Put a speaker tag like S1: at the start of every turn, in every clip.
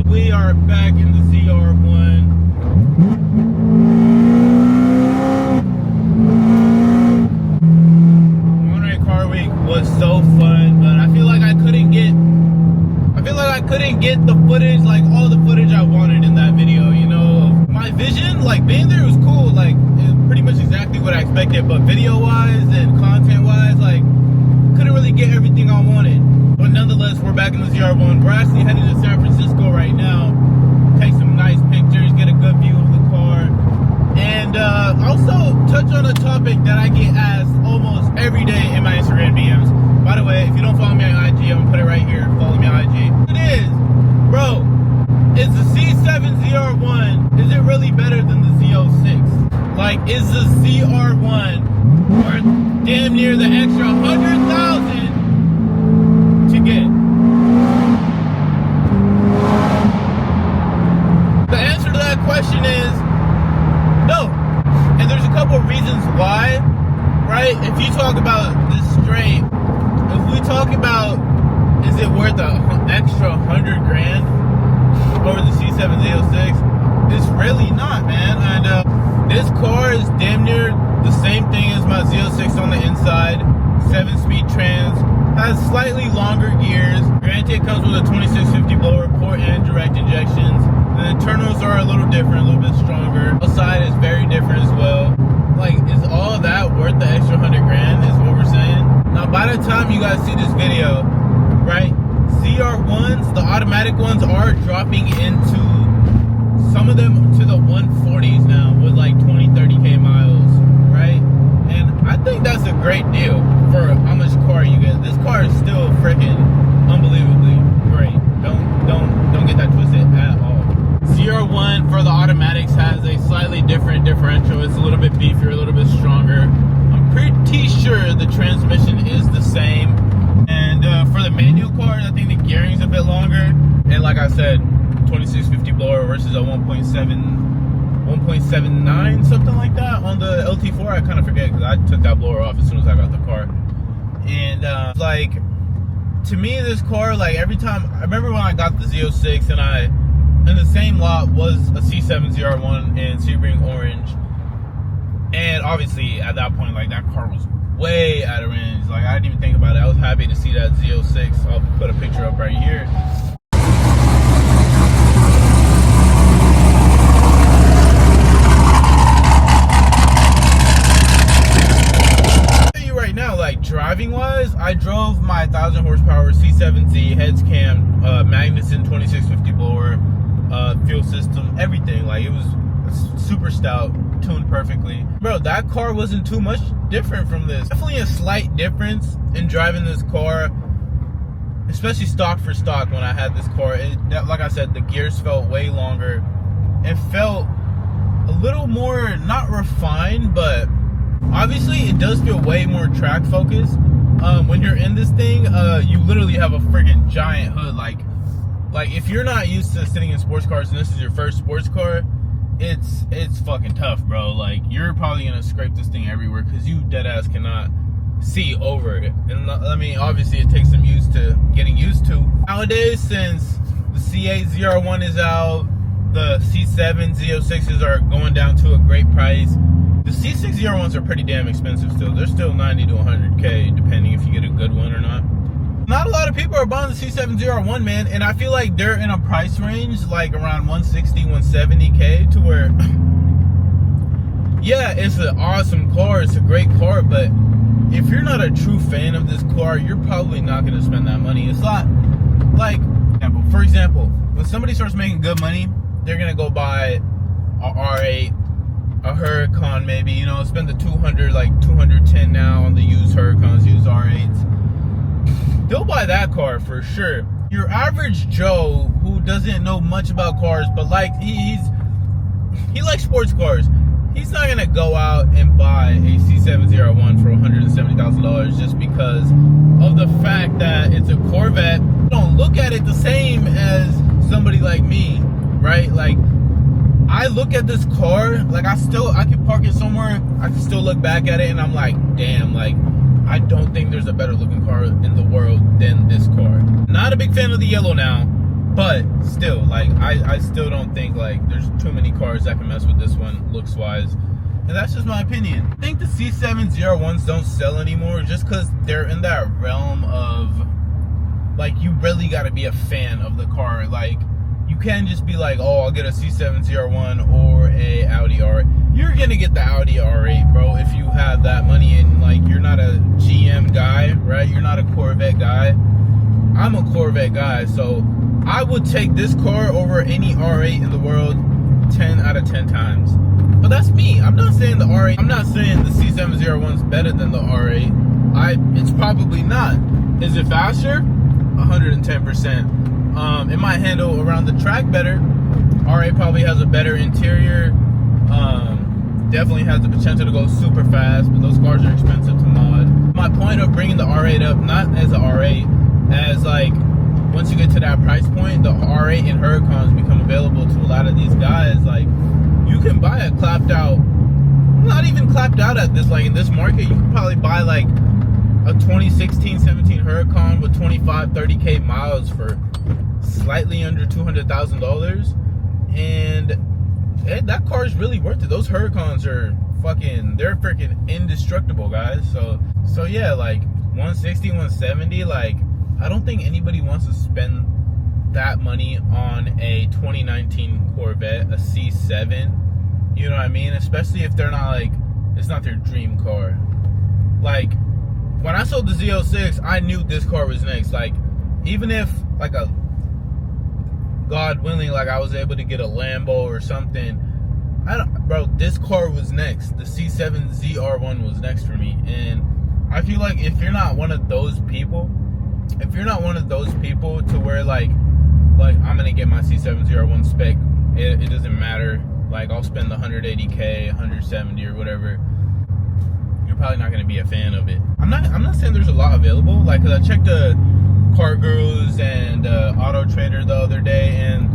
S1: We are back in the zr1. Monterey Car Week was so fun, but I feel like I couldn't get the footage, like all the footage I wanted in that video, you know. My vision, like being there was cool, like it's pretty much exactly what I expected, but video wise and content wise, like couldn't really get everything I wanted. But nonetheless, we're back in the zr1. We're actually headed to San Francisco right now, take some nice pictures, get a good view of the car, and also touch on a topic that I get asked almost every day in my Instagram DMs. By the way, if you don't follow me on IG, I'm gonna put it right here. Follow me on IG. It is, bro, is the C7 ZR1, is it really better than the Z06? Like, is the ZR1 worth damn near the extra $100,000 to get? The answer to that question is no. And there's a couple of reasons why, right? If you talk about this straight, if we talk about, is it worth an extra $100 grand over the C7 Z06? It's really not, man. And this car is damn near the same thing as my Z06 on the inside. 7-speed trans, has slightly longer gears. Granted, it comes with a 2650 blower port and direct injections. The internals are a little different, a little bit stronger. Outside is very different as well. Like, is all of that worth the extra $100 grand is what we're saying? Now, by the time you guys see this video, right, ZR1s, the automatic ones, are dropping into, some of them to the 140s now with like 20-30k miles, right? And I think that's a great deal for how much car you get. This car is still freaking unbelievably great. Don't get that twisted at all. ZR1 for the automatics has a slightly different differential. It's a little bit beefier, a little bit stronger. I'm pretty sure the transmission is the same. And for the manual cars, I think the gearing's a bit longer. And like I said, 2650 blower versus a 1.79, something like that on the LT4. I kind of forget because I took that blower off as soon as I got the car. And like, to me, this car, like every time, I remember when I got the Z06 and in the same lot was a C7 ZR1 in Sebring Orange. And obviously at that point, like that car was way out of range. Like I didn't even think about it. I was happy to see that Z06. I'll put a picture up right here. Right now, like driving wise, I drove my 1000 horsepower C7Z heads cam, Magnuson 2650 blower, fuel system, everything. Like it was super stout, tuned perfectly. Bro, that car wasn't too much different from this. Definitely a slight difference in driving this car, especially stock for stock. When I had this car, like I said, the gears felt way longer. It felt a little more, not refined, but obviously it does feel way more track focused. When you're in this thing, you literally have a friggin' giant hood. Like if you're not used to sitting in sports cars and this is your first sports car, it's fucking tough, bro. Like you're probably gonna scrape this thing everywhere because you dead ass cannot see over it. And I mean, obviously it takes some getting used to. Nowadays, since the C8 ZR1 is out, the C7 Z06s are going down to a great price. The C6 ZR1s are pretty damn expensive still. They're still 90 to 100k depending if you get a good one or not. Not a lot of people are buying the C7 ZR1, man, and I feel like they're in a price range like around 160, 170k to where yeah, it's an awesome car, it's a great car, but if you're not a true fan of this car, you're probably not going to spend that money. It's not like, for example, when somebody starts making good money, they're going to go buy a R8, a Huracan maybe, you know, spend the 200, like 210 now on the used Huracans, used R8s. They'll buy that car for sure. Your average Joe who doesn't know much about cars, but like he likes sports cars, he's not gonna go out and buy a C7 ZR1 for $170,000 just because of the fact that it's a Corvette. Don't look at it the same as somebody like me, right? Like I look at this car, like I can park it somewhere, I can still look back at it and I'm like, damn, like I don't think there's a better looking car in the world than this car. Not a big fan of the yellow now. But still, like, I still don't think, like, there's too many cars that can mess with this one looks wise. And that's just my opinion. I think the C7 zr1s don't sell anymore just because they're in that realm of, like, you really got to be a fan of the car. Like, you can't just be like, oh, I'll get a C7 zr1 or a Audi R8. You're going to get the Audi R8, bro, if you have that money and, like, you're not a GM guy, right? You're not a Corvette guy. I'm a Corvette guy, so I would take this car over any R8 in the world 10 out of 10 times. But that's me. I'm not saying the R8, I'm not saying the C7 zr1's better than the R8. It's probably not. Is it faster? 110%. It might handle around the track better. R8 probably has a better interior. Definitely has the potential to go super fast, but those cars are expensive to mod. My point of bringing the R8 up, not as a R8, as like, once you get to that price point, the R8 and Huracans become available to a lot of these guys. Like, you can buy a clapped out, not even clapped out at this, like in this market, you can probably buy like a 2016, 17 Huracan with 25, 30K miles for slightly under $200,000. And that car is really worth it. Those Huracans are they're freaking indestructible, guys. So yeah, like 160, 170, like, I don't think anybody wants to spend that money on a 2019 Corvette, a C7. You know what I mean? Especially if they're not, like, it's not their dream car. Like, when I sold the Z06, I knew this car was next. Like, even if, like, God willing, like, I was able to get a Lambo or something, bro, this car was next. The C7 zr1 was next for me. And I feel like if you're not one of those people, to where like I'm gonna get my C7 zr1 spec, it doesn't matter, like, I'll spend the 180K, 170 or whatever, you're probably not gonna be a fan of it. I'm not saying there's a lot available, like, 'cause I checked the Car Gurus and Auto Trader the other day, and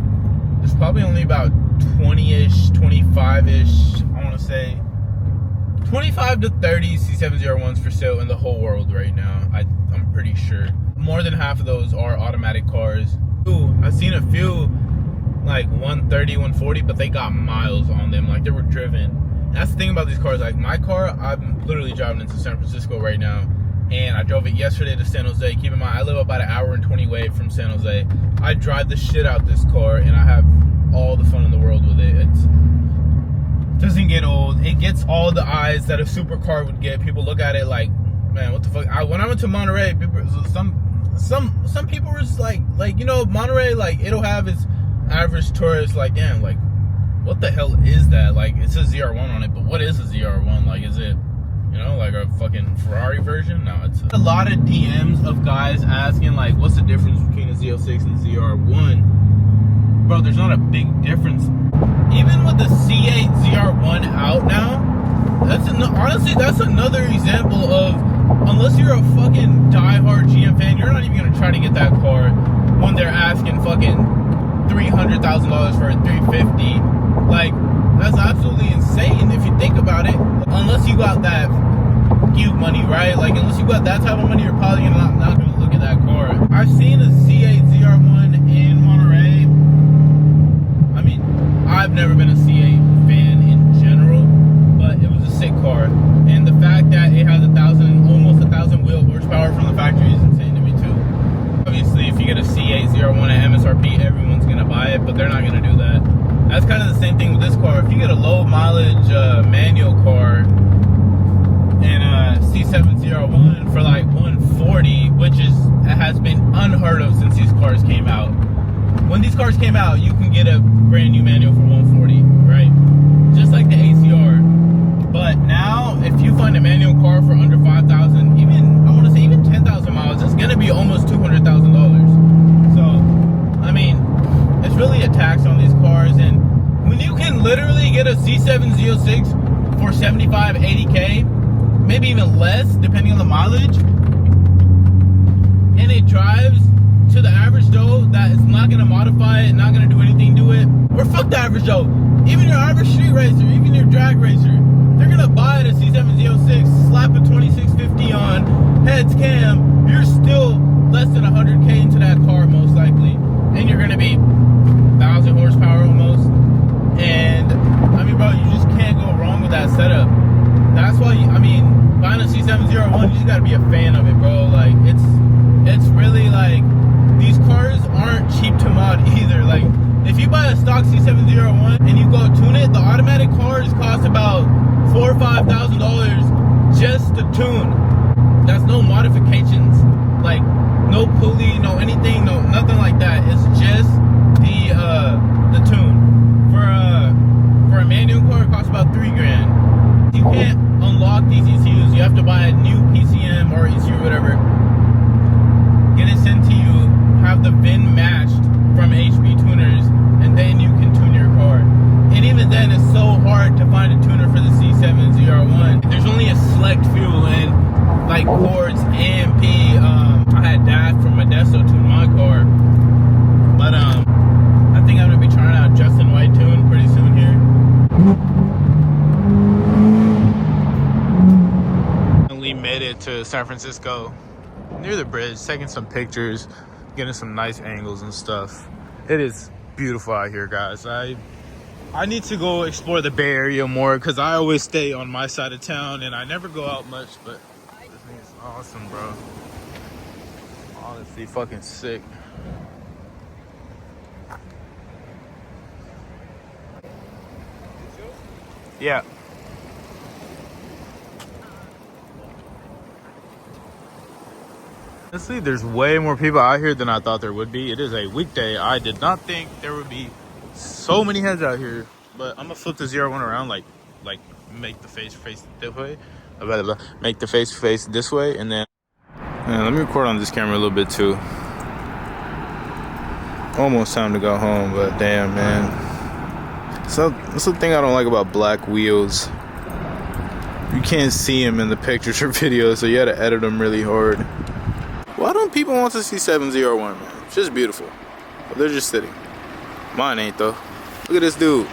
S1: there's probably only about 20-ish, 25-ish, I want to say 25 to 30 C7 zr1s for sale in the whole world right now. I'm pretty sure more than half of those are automatic cars. Ooh, I've seen a few like 130, 140, but they got miles on them, like they were driven. And that's the thing about these cars. Like, my car, I'm literally driving into San Francisco right now, and I drove it yesterday to San Jose. Keep in mind, I live about an hour and 20 away from San Jose. I drive the shit out this car, and I have all the fun in the world with it. It doesn't get old. It gets all the eyes that a supercar would get. People look at it like, man, what the fuck? When I went to Monterey, people, some people were just like, you know, Monterey, like, it'll have its average tourist, like, damn, like, what the hell is that? Like, it says ZR1 on it, but what is a ZR1? Like, is it, you know, like a fucking Ferrari version? No, it's a lot of DMs of guys asking, like, what's the difference between a Z06 and ZR1? Bro, there's not a big difference. Even with the C8 ZR1 out now, honestly, that's another example of, unless you're a fucking diehard GM fan, you're not even gonna try to get that car when they're asking fucking $300,000 for a 350. Like, that's absolutely insane if you think about it. Unless you got that cute money, right? Like, unless you got that type of money, you're probably not gonna look at that car. I've seen a C8 ZR1 in Monterey. I mean, I've never been a C8 fan in general, but it was a sick car. And the fact that it has almost 1,000 wheel horsepower from the factory is insane to me too. Obviously, if you get a C8 ZR1 at MSRP, everyone's gonna buy it, but they're not gonna do that. That's kind of the same thing with this car. If you get a low mileage manual car and a C7 ZR1 for like 140, which has been unheard of since these cars came out. When these cars came out, you can get a brand new manual for 140, right? Just like the ACR. But now, if you find a manual car for under 5,000, even, I want to say even 10,000 miles, it's going to be almost $200,000. So, I mean, it's really a tax on these cars. And when you can literally get a C7 Z06 for 75, 80K, maybe even less, depending on the mileage, and it drives to the average Joe that is not going to modify it, not going to do anything to it, or fuck the average Joe, even your average street racer, even your drag racer, they're going to buy a C7 Z06, slap a 2650 on, heads cam, you're still less than 100K into that car most likely. and you're gonna be 1,000 horsepower almost. And I mean, bro, you just can't go wrong with that setup. That's why I mean, buying a C701, you just gotta be a fan of it, bro. Like it's really like, these cars aren't cheap to mod either. Like, if you buy a stock C701 and you go tune it, the automatic cars cost about $4,000 or $5,000 just to tune. That's no modifications, like no pulley, no anything, no nothing like that. It's just the tune. For a manual car, it costs about $3,000. You can't unlock these ECUs. You have to buy a new PCM or ECU or whatever. Get it sent to you. Have the VIN matched from HB tuners, and then you can tune your car. And even then, it's so hard to find a tuner for the C7 zr1. There's only a select few, and like Quartz, AMP. I had that from my Desto tune my car, but I think I'm gonna be trying out Justin White tune pretty soon here. We made it to San Francisco, near the bridge, taking some pictures, getting some nice angles and stuff. It is beautiful out here, guys. I need to go explore the Bay Area more, because I always stay on my side of town and I never go out much, but this thing is awesome, bro. Honestly, fucking sick. Yeah. Honestly, there's way more people out here than I thought there would be. It is a weekday. I did not think there would be so many heads out here. But I'm gonna flip the zr1 around, like make the face this way. Make the face this way, and then let me record on this camera a little bit too. Almost time to go home, but damn, man. So that's the thing I don't like about black wheels. You can't see them in the pictures or videos, so you gotta edit them really hard. Why don't people want to see 701, man? It's just beautiful. They're just sitting. Mine ain't, though. Look at this dude.